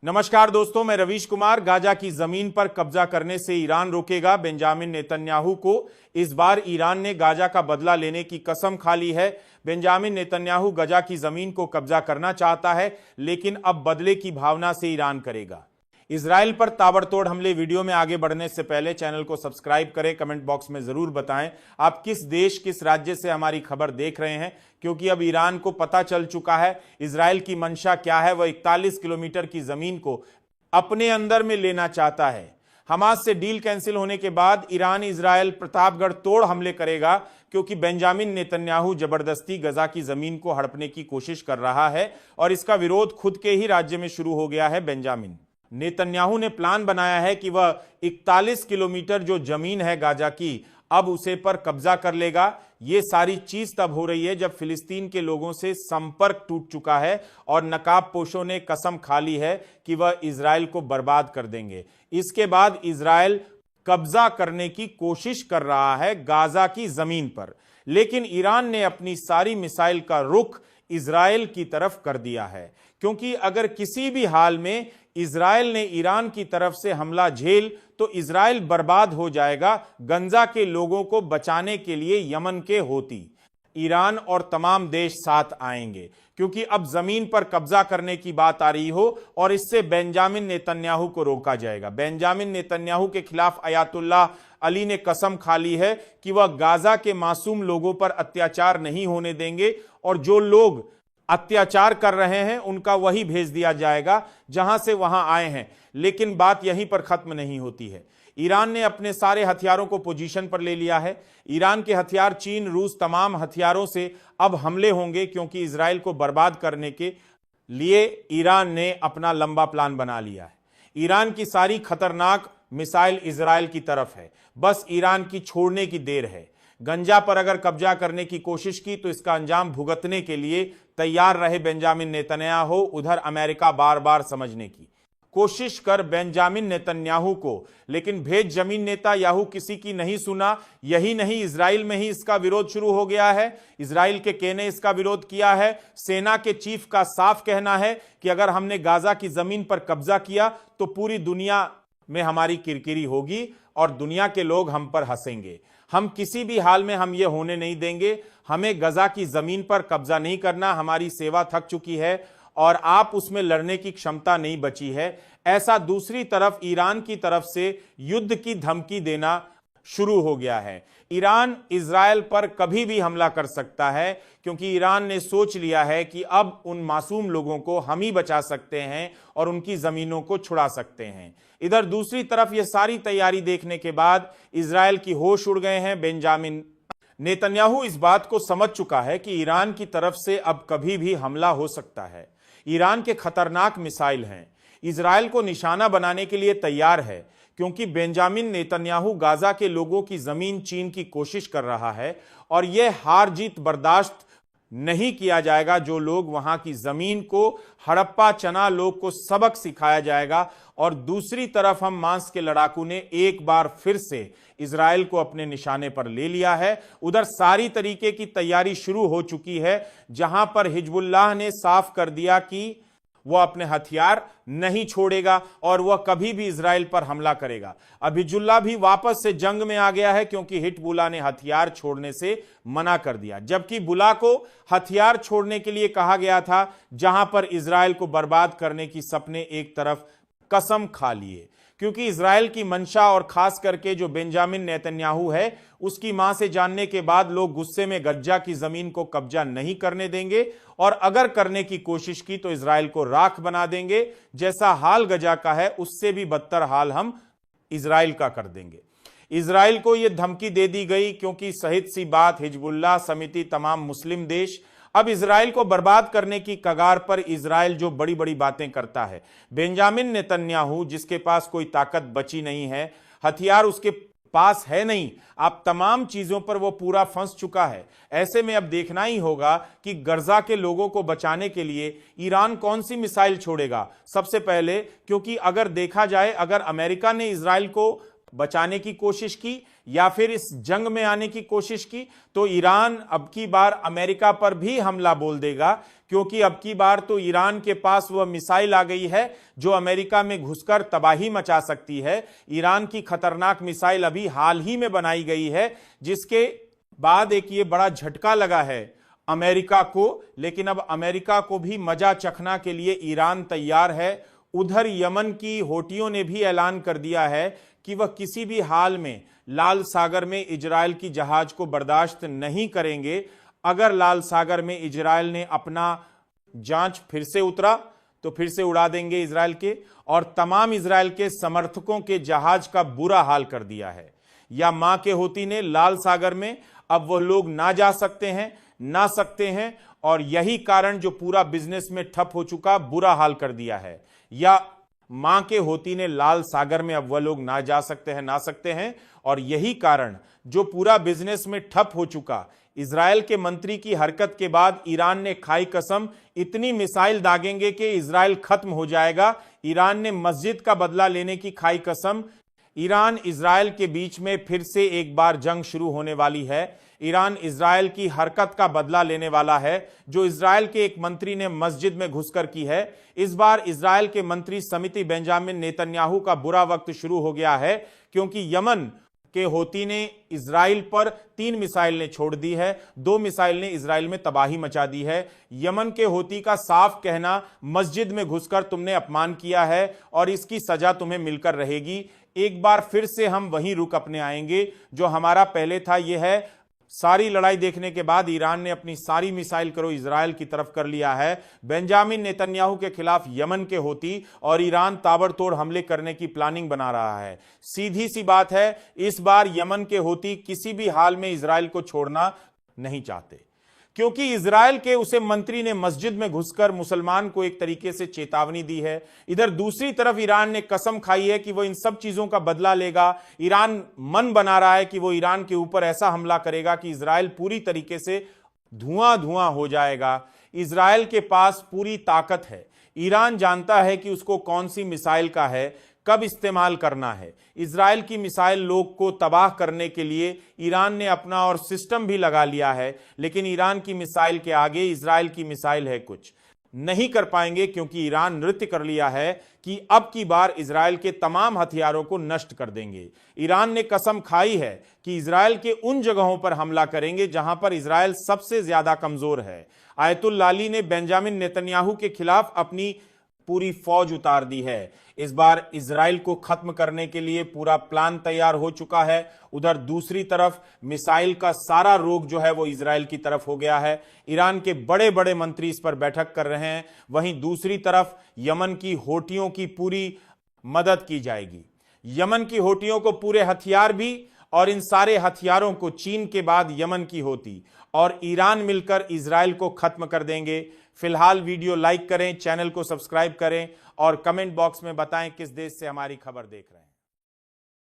नमस्कार दोस्तों, मैं रवीश कुमार। गाजा की जमीन पर कब्जा करने से ईरान रोकेगा। बेंजामिन नेतन्याहू को इस बार ईरान ने गाजा का बदला लेने की कसम खा ली है। बेंजामिन नेतन्याहू गाजा की जमीन को कब्जा करना चाहता है, लेकिन अब बदले की भावना से ईरान करेगा। इजराइल पर ताबड़तोड़ हमले। वीडियो में आगे बढ़ने से पहले चैनल को सब्सक्राइब करें। कमेंट बॉक्स में जरूर बताएं आप किस देश, किस राज्य से हमारी खबर देख रहे हैं, क्योंकि अब ईरान को पता चल चुका है इजराइल की मंशा क्या है। वह 41 किलोमीटर की जमीन को अपने अंदर में लेना चाहता है। हमास से डील कैंसिल होने के बाद ईरान इजराइल प्रतापगढ़ तोड़ हमले करेगा, क्योंकि बेंजामिन नेतन्याहू जबरदस्ती गजा की जमीन को हड़पने की कोशिश कर रहा है और इसका विरोध खुद के ही राज्य में शुरू हो गया है। बेंजामिन नेतन्याहू ने प्लान बनाया है कि वह 41 किलोमीटर जो जमीन है गाजा की, अब उसे पर कब्जा कर लेगा। यह सारी चीज तब हो रही है जब फिलिस्तीन के लोगों से संपर्क टूट चुका है और नकाबपोशों ने कसम खा ली है कि वह इजराइल को बर्बाद कर देंगे। इसके बाद इजराइल कब्जा करने की कोशिश कर रहा है गाजा की जमीन पर, लेकिन ईरान ने अपनी सारी मिसाइल का रुख इजराइल की तरफ कर दिया है, क्योंकि अगर किसी भी हाल में इजराइल ने ईरान की तरफ से हमला झेल तो इजराइल बर्बाद हो जाएगा। गंजा के लोगों को बचाने के लिए यमन के होती, ईरान और तमाम देश साथ आएंगे, क्योंकि अब जमीन पर कब्जा करने की बात आ रही हो और इससे बेंजामिन नेतन्याहू को रोका जाएगा। बेंजामिन नेतन्याहू के खिलाफ अयातुल्लाह अली ने कसम खा ली है कि वह गाजा के मासूम लोगों पर अत्याचार नहीं होने देंगे और जो लोग अत्याचार कर रहे हैं उनका वही भेज दिया जाएगा जहां से वहां आए हैं। लेकिन बात यहीं पर खत्म नहीं होती है। ईरान ने अपने सारे हथियारों को पोजीशन पर ले लिया है। ईरान के हथियार, चीन, रूस, तमाम हथियारों से अब हमले होंगे, क्योंकि इजराइल को बर्बाद करने के लिए ईरान ने अपना लंबा प्लान बना लिया है। ईरान की सारी खतरनाक मिसाइल इजराइल की तरफ है, बस ईरान की छोड़ने की देर है। गंजा पर अगर कब्जा करने की कोशिश की तो इसका अंजाम भुगतने के लिए तैयार रहे बेंजामिन नेतन्याहू। उधर अमेरिका बार बार समझने की कोशिश कर बेंजामिन नेतन्याहू को, लेकिन भेज जमीन नेता याहू किसी की नहीं सुना। यही नहीं, इजराइल में ही इसका विरोध शुरू हो गया है। इजराइल के के ने इसका विरोध किया है। सेना के चीफ का साफ कहना है कि अगर हमने गाजा की जमीन पर कब्जा किया तो पूरी दुनिया में हमारी किरकिरी होगी और दुनिया के लोग हम पर हंसेंगे। हम किसी भी हाल में हम ये होने नहीं देंगे। हमें गजा की जमीन पर कब्जा नहीं करना। हमारी सेवा थक चुकी है और आप उसमें लड़ने की क्षमता नहीं बची है। ऐसा दूसरी तरफ ईरान की तरफ से युद्ध की धमकी देना शुरू हो गया है। ईरान इजराइल पर कभी भी हमला कर सकता है, क्योंकि ईरान ने सोच लिया है कि अब उन मासूम लोगों को हम ही बचा सकते हैं और उनकी जमीनों को छुड़ा सकते हैं। इधर दूसरी तरफ ये सारी तैयारी देखने के बाद इजराइल की होश उड़ गए हैं। बेंजामिन नेतन्याहू इस बात को समझ चुका है कि ईरान की तरफ से अब कभी भी हमला हो सकता है। ईरान के खतरनाक मिसाइल हैं, इजराइल को निशाना बनाने के लिए तैयार है, क्योंकि बेंजामिन नेतन्याहू गाजा के लोगों की जमीन चीन की कोशिश कर रहा है और यह हार जीत बर्दाश्त नहीं किया जाएगा। जो लोग वहां की जमीन को हड़प्पा चना लोग को सबक सिखाया जाएगा। और दूसरी तरफ हम मांस के लड़ाकू ने एक बार फिर से इजराइल को अपने निशाने पर ले लिया है। उधर सारी तरीके की तैयारी शुरू हो चुकी है, जहां पर हिजबुल्लाह ने साफ कर दिया कि वह अपने हथियार नहीं छोड़ेगा और वह कभी भी इजराइल पर हमला करेगा। अब हिजबुल्लाह भी वापस से जंग में आ गया है, क्योंकि हिजबुल्लाह ने हथियार छोड़ने से मना कर दिया, जबकि बुला को हथियार छोड़ने के लिए कहा गया था, जहां पर इजराइल को बर्बाद करने की सबने एक तरफ कसम खा लिए। क्योंकि इजराइल की मंशा और खास करके जो बेंजामिन नेतन्याहू है, उसकी मां से जानने के बाद लोग गुस्से में गजा की जमीन को कब्जा नहीं करने देंगे और अगर करने की कोशिश की तो इजराइल को राख बना देंगे। जैसा हाल गजा का है उससे भी बदतर हाल हम इजराइल का कर देंगे। इजराइल को यह धमकी दे दी गई, क्योंकि सहित सी बात हिजबुल्लाह समिति तमाम मुस्लिम देश अब इजराइल को बर्बाद करने की कगार पर। इजराइल जो बड़ी बड़ी बातें करता है, बेंजामिन नेतन्याहू जिसके पास कोई ताकत बची नहीं है, हथियार उसके पास है नहीं, आप तमाम चीजों पर वो पूरा फंस चुका है। ऐसे में अब देखना ही होगा कि गजा के लोगों को बचाने के लिए ईरान कौन सी मिसाइल छोड़ेगा सबसे पहले। क्योंकि अगर देखा जाए, अगर अमेरिका ने इजराइल को बचाने की कोशिश की या फिर इस जंग में आने की कोशिश की, तो ईरान अब की बार अमेरिका पर भी हमला बोल देगा, क्योंकि अब की बार तो ईरान के पास वह मिसाइल आ गई है जो अमेरिका में घुसकर तबाही मचा सकती है। ईरान की खतरनाक मिसाइल अभी हाल ही में बनाई गई है, जिसके बाद एक ये बड़ा झटका लगा है अमेरिका को, लेकिन अब अमेरिका को भी मजा चखना के लिए ईरान तैयार है। उधर यमन की होटियों ने भी ऐलान कर दिया है कि वह किसी भी हाल में लाल सागर में इजराइल की जहाज को बर्दाश्त नहीं करेंगे। अगर लाल सागर में इजराइल ने अपना जांच फिर से उतरा तो फिर से उड़ा देंगे इजराइल के, और तमाम इजराइल के समर्थकों के जहाज का बुरा हाल कर दिया है। या मां के होती ने लाल सागर में अब वह लोग ना जा सकते हैं, ना सकते हैं, और यही कारण जो पूरा बिजनेस में ठप हो चुका बुरा हाल कर दिया है। या मां के होती ने लाल सागर में अब वह लोग ना जा सकते हैं, ना सकते हैं, और यही कारण जो पूरा बिजनेस में ठप हो चुका। इजराइल के मंत्री की हरकत के बाद ईरान ने खाई कसम, इतनी मिसाइल दागेंगे कि इजराइल खत्म हो जाएगा। ईरान ने मस्जिद का बदला लेने की खाई कसम। ईरान इजराइल के बीच में फिर से एक बार जंग शुरू होने वाली है। ईरान इजराइल की हरकत का बदला लेने वाला है जो इजराइल के एक मंत्री ने मस्जिद में घुसकर की है। इस बार इजराइल के मंत्री समिति बेंजामिन नेतन्याहू का बुरा वक्त शुरू हो गया है, क्योंकि यमन के होती ने इजराइल पर 3 मिसाइलें छोड़ दी है। 2 मिसाइल ने इजराइल में तबाही मचा दी है। यमन के होती का साफ कहना, मस्जिद में घुसकर तुमने अपमान किया है और इसकी सजा तुम्हें मिलकर रहेगी। एक बार फिर से हम वहीं रुक अपने आएंगे जो हमारा पहले था। यह है, सारी लड़ाई देखने के बाद ईरान ने अपनी सारी मिसाइल करो इजराइल की तरफ कर लिया है। बेंजामिन नेतन्याहू के खिलाफ यमन के होती और ईरान ताबड़तोड़ हमले करने की प्लानिंग बना रहा है। सीधी सी बात है, इस बार यमन के होती किसी भी हाल में इजराइल को छोड़ना नहीं चाहते, क्योंकि इजराइल के उसे मंत्री ने मस्जिद में घुसकर मुसलमान को एक तरीके से चेतावनी दी है। इधर दूसरी तरफ ईरान ने कसम खाई है कि वो इन सब चीजों का बदला लेगा। ईरान मन बना रहा है कि वो ईरान के ऊपर ऐसा हमला करेगा कि इजराइल पूरी तरीके से धुआं धुआं हो जाएगा। इजराइल के पास पूरी ताकत है। ईरान जानता है कि उसको कौन सी मिसाइल का है, कब इस्तेमाल करना है। इजराइल की मिसाइल लोग को तबाह करने के लिए ईरान ने अपना और सिस्टम भी लगा लिया है, लेकिन ईरान की मिसाइल के आगे इजराइल की मिसाइल है कुछ नहीं कर पाएंगे, क्योंकि ईरान नृत्य कर लिया है कि अब की बार इजराइल के तमाम हथियारों को नष्ट कर देंगे। ईरान ने कसम खाई है कि इजराइल के उन जगहों पर हमला करेंगे जहां पर इजराइल सबसे ज्यादा कमजोर है। आयतुल्ला अली ने बेंजामिन नेतन्याहू के खिलाफ अपनी पूरी फौज उतार दी है। इस बार इजराइल को खत्म करने के लिए पूरा प्लान तैयार हो चुका है। उधर दूसरी तरफ मिसाइल का सारा रोग जो है वो इजराइल की तरफ हो गया है। ईरान के बड़े बड़े मंत्री इस पर बैठक कर रहे हैं। वहीं दूसरी तरफ यमन की होटियों की पूरी मदद की जाएगी। यमन की होटियों को पूरे हथियार भी, और इन सारे हथियारों को चीन के बाद यमन की होती और ईरान मिलकर इजराइल को खत्म कर देंगे। फिलहाल वीडियो लाइक करें, चैनल को सब्सक्राइब करें और कमेंट बॉक्स में बताएं किस देश से हमारी खबर देख रहे हैं।